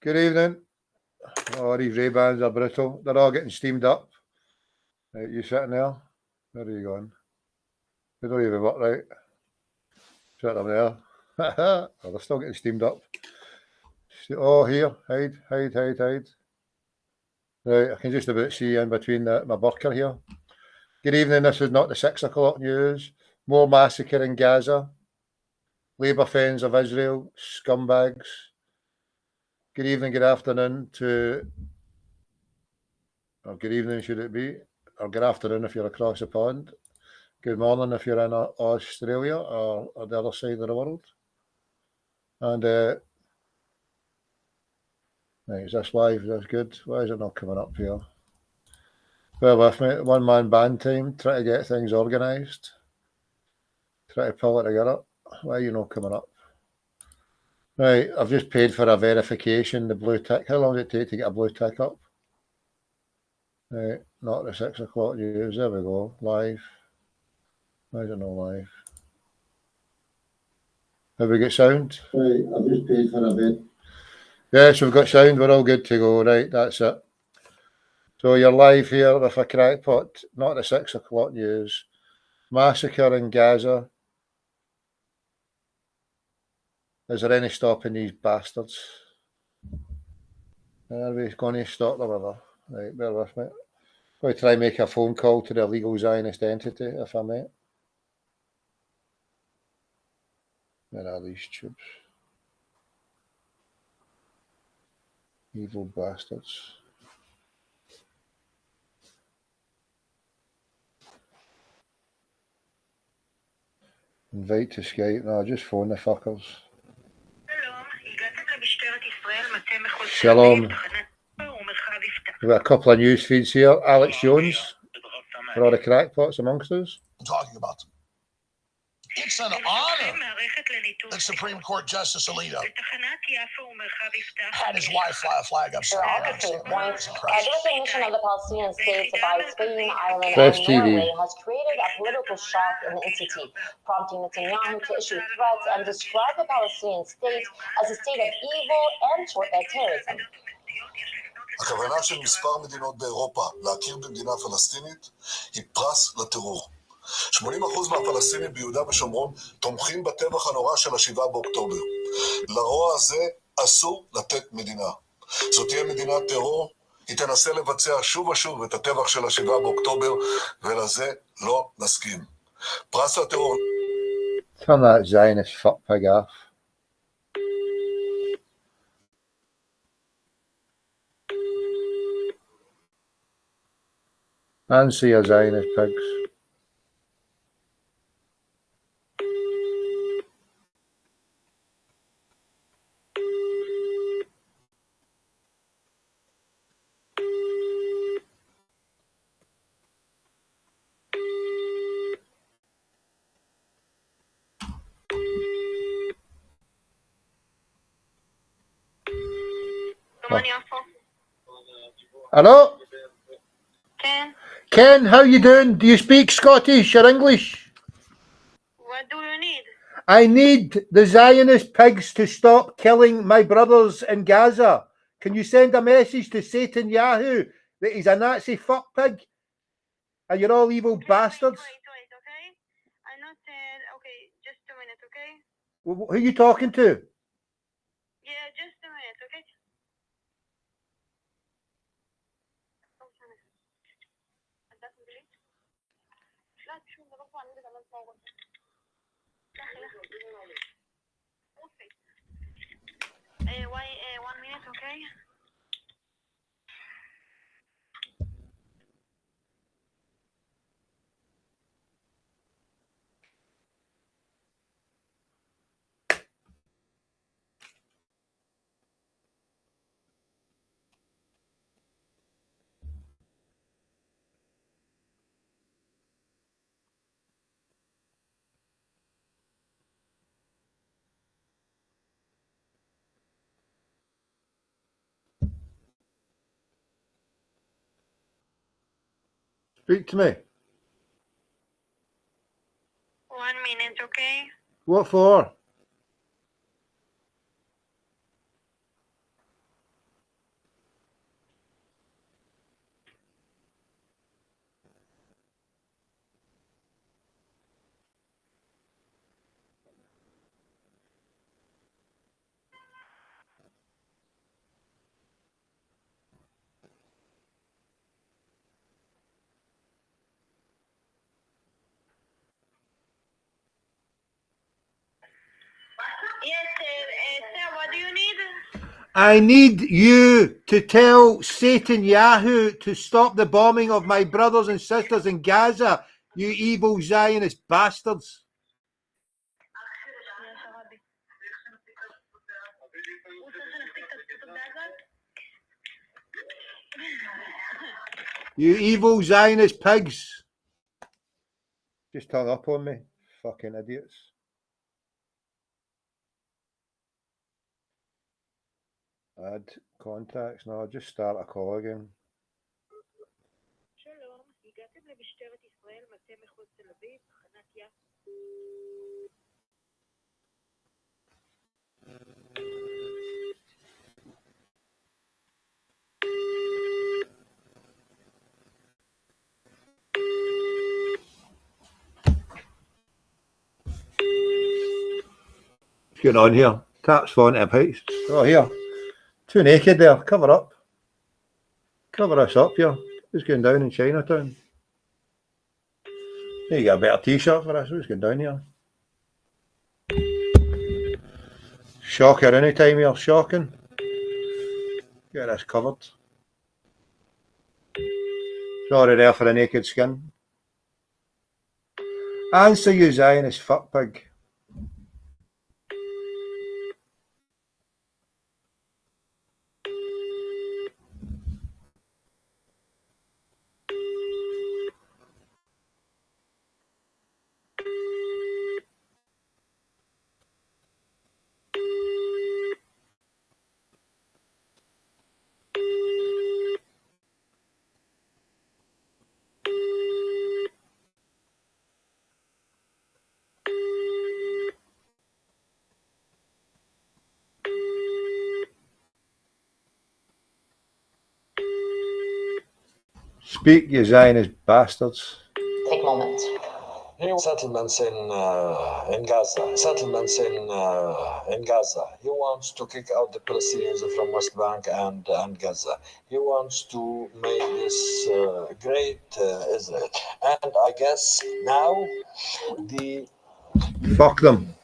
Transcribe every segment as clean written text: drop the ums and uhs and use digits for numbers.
Good evening. Oh, these Ray-Bans are brutal. They're all getting steamed up. Right, you sitting there? Where are you going? They don't even work right. Sit them there. Oh, they're still getting steamed up. Oh, here. Hide. Right, I can just about see in between my burqa here. Good evening. This is not the 6 o'clock news. More massacre in Gaza. Labour fans of Israel. Scumbags. Good evening, good afternoon to... Or good evening, should it be? Or good afternoon if you're across the pond. Good morning if you're in Australia or the other side of the world. And right, is this live? Is this good? Why is it not coming up here? Bear with me. One man band time. Try to get things organised. Try to pull it together. Why are you not coming up? Right, I've just paid for a verification, the blue tick. How long does it take to get a blue tick up? Right, not the 6 o'clock news. There we go. Live. Why is it not live? Have we got sound? Right, I've just paid for a bit. Yes, we've got sound. We're all good to go. Right, that's it. So you're live here with a crackpot, not the 6 o'clock news. Massacre in Gaza. Is there any stopping these bastards? Are we going to stop them ever? Right, bear with me. I'm going to try and make a phone call to the illegal Zionist entity, if I may. Where are these tubes? Evil bastards. Invite to Skype. No, just phone the fuckers. Shalom. We've got a couple of news feeds here. Alex Jones, for all the crackpots amongst us. I'm talking about them. It's an honor that Supreme Court Justice Alito had his wife fly a flag up. The recognition of the Palestinian states by Spain, Ireland, and Norway has created a political shock in the institute, prompting Netanyahu to issue threats and describe the Palestinian state as a state of evil and terrorism. הכוונה של מספר מדינות באירופה להכיר במדינה פלסטינית היא פרס לטרור. 80% מהפלסטינים ביהודה ושומרון תומכים בטבח הנורא של ה7 באוקטובר. לרוע הזה אסור לתת מדינה. זאת תהיה מדינת טרור, היא תנסה לבצע שוב ושוב את הטבח של ה7 באוקטובר, ולזה לא נסכים. פרס לטרור... Turn that Zionist fuckpig off. Answer your Zionist pigs. Hello? Ken, how you doing? Do you speak Scottish or English? What do you need? I need the Zionist pigs to stop killing my brothers in Gaza. Can you send a message to Satan Yahoo that he's a Nazi fuckpig? And you're all evil bastards? Wait, okay? I'm not saying... Okay, just a minute, okay? Who are you talking to? Yeah, just a minute, okay? Wait, 1 minute, okay? Speak to me. 1 minute, okay? What for? Yes, sir, what do you need? I need you to tell Satan Yahoo to stop the bombing of my brothers and sisters in Gaza, you evil Zionist bastards. You evil Zionist pigs. Just hung up on me. Fucking idiots. Add contacts. No, I'll just start a call again. שלום, הגעתם למשטרת ישראל, מטה מחוז תל אביב, תחנת יפו. What's going on here? Taps phone to Pikes. Oh, here. Too naked there. Cover up. Cover us up here. What's going down in Chinatown? There you got a better t-shirt for us. What's going down here? Shocker anytime here. Shocking. Get us covered. Sorry there for the naked skin. Answer you Zionist fuck pig. Speak, you Zionist bastards. Take a moment. Settlements in Gaza. Settlements in Gaza. He wants to kick out the Palestinians from West Bank and Gaza. He wants to make this great Israel. And I guess now the Fuck them.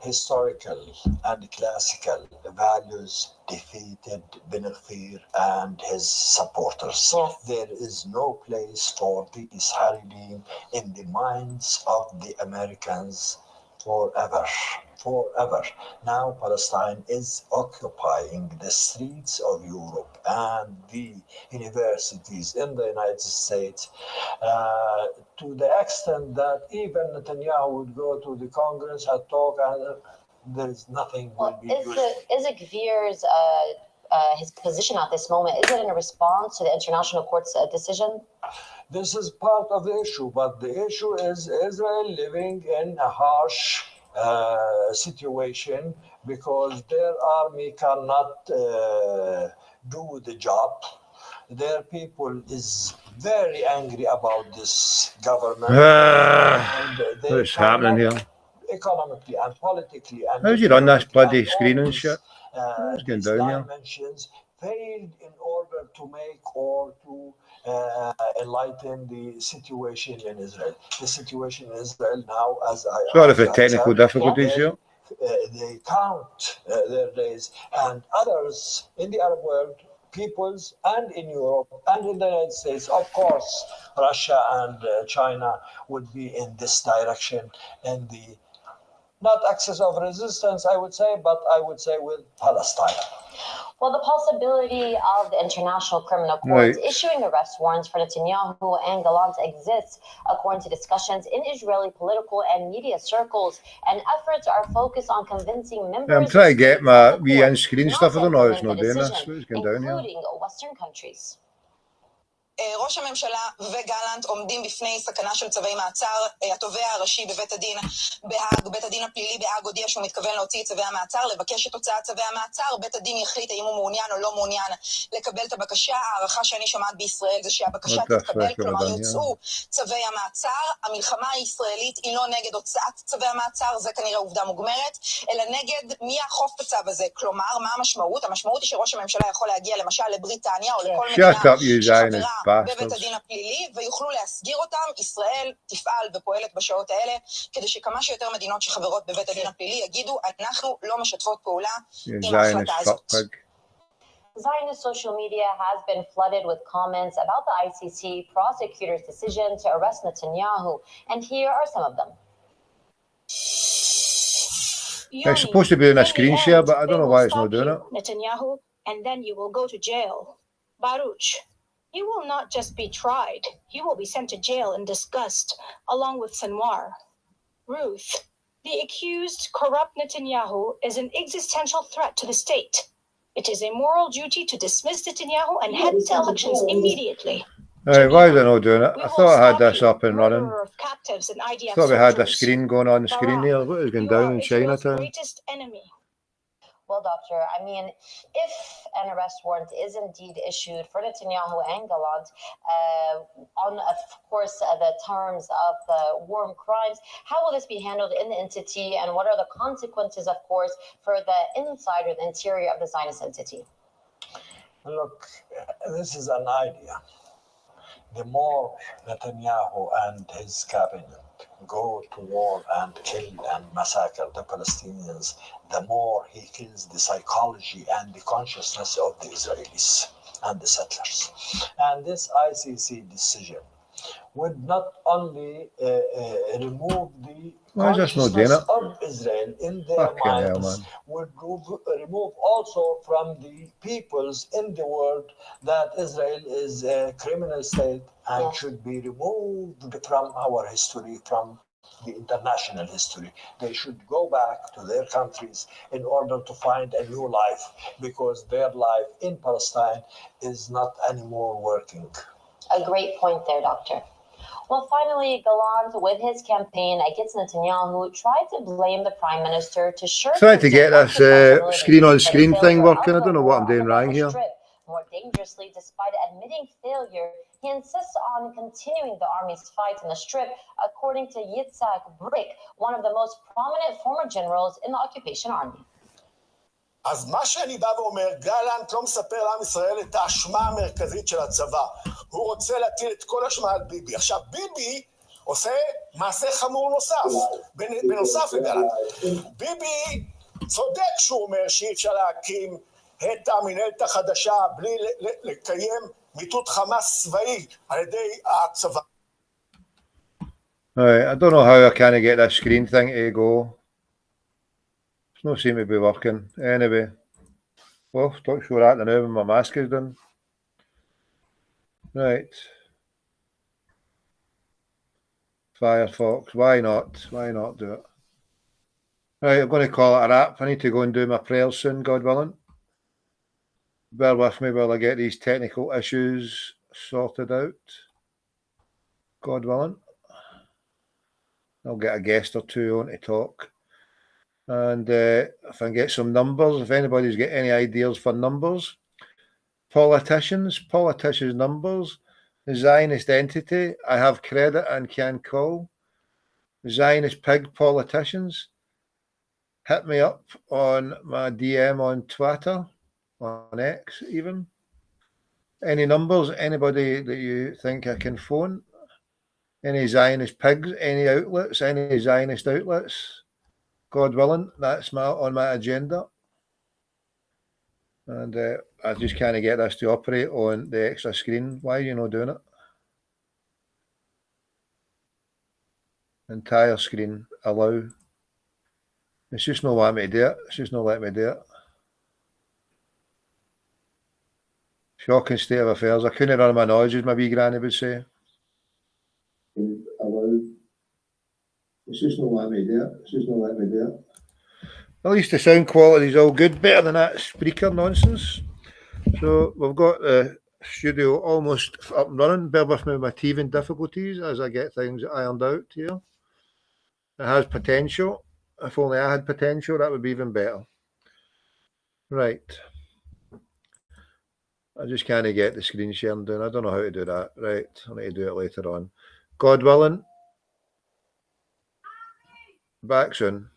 historical and classical values defeated Ben Gvir and his supporters. There is no place for peace Haredim in the minds of the Americans forever. Forever. Now Palestine is occupying the streets of Europe and the universities in the United States to the extent that even Netanyahu would go to the Congress and talk, and there is nothing will be used. Is it Gvir's his position at this moment? Is it in a response to the International Court's decision? This is part of the issue, but the issue is Israel living in a harsh situation because their army cannot do the job. Their people is very angry about this government. What's happening here? Economically and politically and how's he run this bloody screen and shit? What's going down here? Dimensions failed in order to make or to enlighten the situation in Israel. The situation in Israel now, as I sorry for technical difficulties here. They count their days, and others in the Arab world, peoples, and in Europe and in the United States, of course, Russia and China would be in this direction, and the not axis of resistance, I would say, but I would say with Palestine. Well, the possibility of the International Criminal Court issuing arrest warrants for Netanyahu and Gallant exists, according to discussions in Israeli political and media circles, and efforts are focused on convincing members. I'm trying to get my wee in-screen stuff. I don't know how it's not doing this. What's going down here? Including Western countries. ראש הממשלה וגלנט עומדים בפני סכנה של צווי מעצר. התובע הראשי בבית הדין בהאג, בית הדין הפלילי בהאג הודיע שהוא מתכוון להוציא את צווי המעצר, לבקש את הוצאת צווי המעצר. בית הדין יחליט האם הוא מעוניין או לא מעוניין לקבל את הבקשה. הערכה שאני שומעת בישראל זה שהבקשה תתקבל, כלומר יוצאו צווי המעצר. המלחמה הישראלית היא לא נגד הוצאת צווי המעצר, זה כנראה עובדה מוגמרת, אלא נגד מי יאכוף את הצו הזה. כלומר, מה המשמעות? המשמעות היא שראש הממשלה יכול להגיע למשל לבריטניה או לכל מדינה שחברה בבית הדין הפלילי, ויוכלו להסגיר אותם. ישראל תפעל ופועלת בשעות האלה, כדי שכמה שיותר מדינות שחברות בבית הדין הפלילי יגידו, אנחנו לא משתפות פעולה עם ההחלטה הזאת. Zionist social media has been flooded with comments about the ICC prosecutor's decision to arrest Netanyahu, and here are some of them. It's supposed to be in a screen share, but I don't know why it's not doing it. Netanyahu, and then you will go to jail. Baruch, he will not just be tried, he will be sent to jail in disgust, along with Sinwar. Ruth, the accused corrupt Netanyahu is an existential threat to the state. It is a moral duty to dismiss Netanyahu and head to elections immediately. Why is it not doing it? I thought I had this up and running. I thought we had a screen going on the screen here. What is going down in Chinatown? Well, Doctor, I mean, if an arrest warrant is indeed issued for Netanyahu and Gallant, on, of course, the terms of the war crimes, how will this be handled in the entity, and what are the consequences, of course, for the inside or the interior of the Zionist entity? Look, this is an idea. The more Netanyahu and his cabinet go to war and kill and massacre the Palestinians, the more he kills the psychology and the consciousness of the Israelis and the settlers. And this ICC decision would not only remove the consciousness of Israel in their minds, would remove also from the peoples in the world that Israel is a criminal state and should be removed from our history, from the international history. They should go back to their countries in order to find a new life, because their life in Palestine is not anymore working. A great point there, Doctor. Well, finally, Gallant, with his campaign against Netanyahu, tried to blame the Prime Minister to shirk... Trying to get this screen-on-screen thing working. I don't know what I'm doing wrong here. More dangerously, despite admitting failure, he insists on continuing the army's fight in the Strip, according to Yitzhak Brick, one of the most prominent former generals in the occupation army. אז מה שאני בא ואומר, גלנט לא מספר לעם ישראל את האשמה המרכזית של הצבא. הוא רוצה להטיל את כל האשמה על ביבי. עכשיו, ביבי עושה מעשה חמור נוסף, בנוסף לגלנט. ביבי צודק שהוא אומר שאי אפשר להקים את המנהלת החדשה בלי לקיים מיטוט חמאס צבאי על ידי הצבא. I don't know how I can get that screen thing to go. It's not seem to be working. Anyway, well, not sure that now when my mask is done. Right. Firefox, why not? Why not do it? Right, I'm going to call it a wrap. I need to go and do my prayers soon, God willing. Bear with me while I get these technical issues sorted out. God willing. I'll get a guest or two on to talk. And if I can get some numbers, if anybody's got any ideas for numbers, politicians numbers, the Zionist entity, I have credit and can call. Zionist pig politicians, hit me up on my DM on Twitter, on X even. Any numbers, anybody that you think I can phone? Any Zionist pigs, any outlets, any Zionist outlets? God willing, that's on my agenda. And I just can't get this to operate on the extra screen. Why are you not doing it? Entire screen, allow. It's just not letting me do it. It's just not letting me do it. Shocking state of affairs. I couldn't run my noise, as my wee granny would say. Allow. It's just not letting me do it. It's just not letting me do it. At least the sound quality is all good, better than that Spreaker nonsense. So we've got the studio almost up and running. Bear with me with my teething difficulties as I get things ironed out here. It has potential. If only I had potential, that would be even better. Right. I just can't get the screen sharing done. I don't know how to do that. Right. I need to do it later on. God willing. Back soon.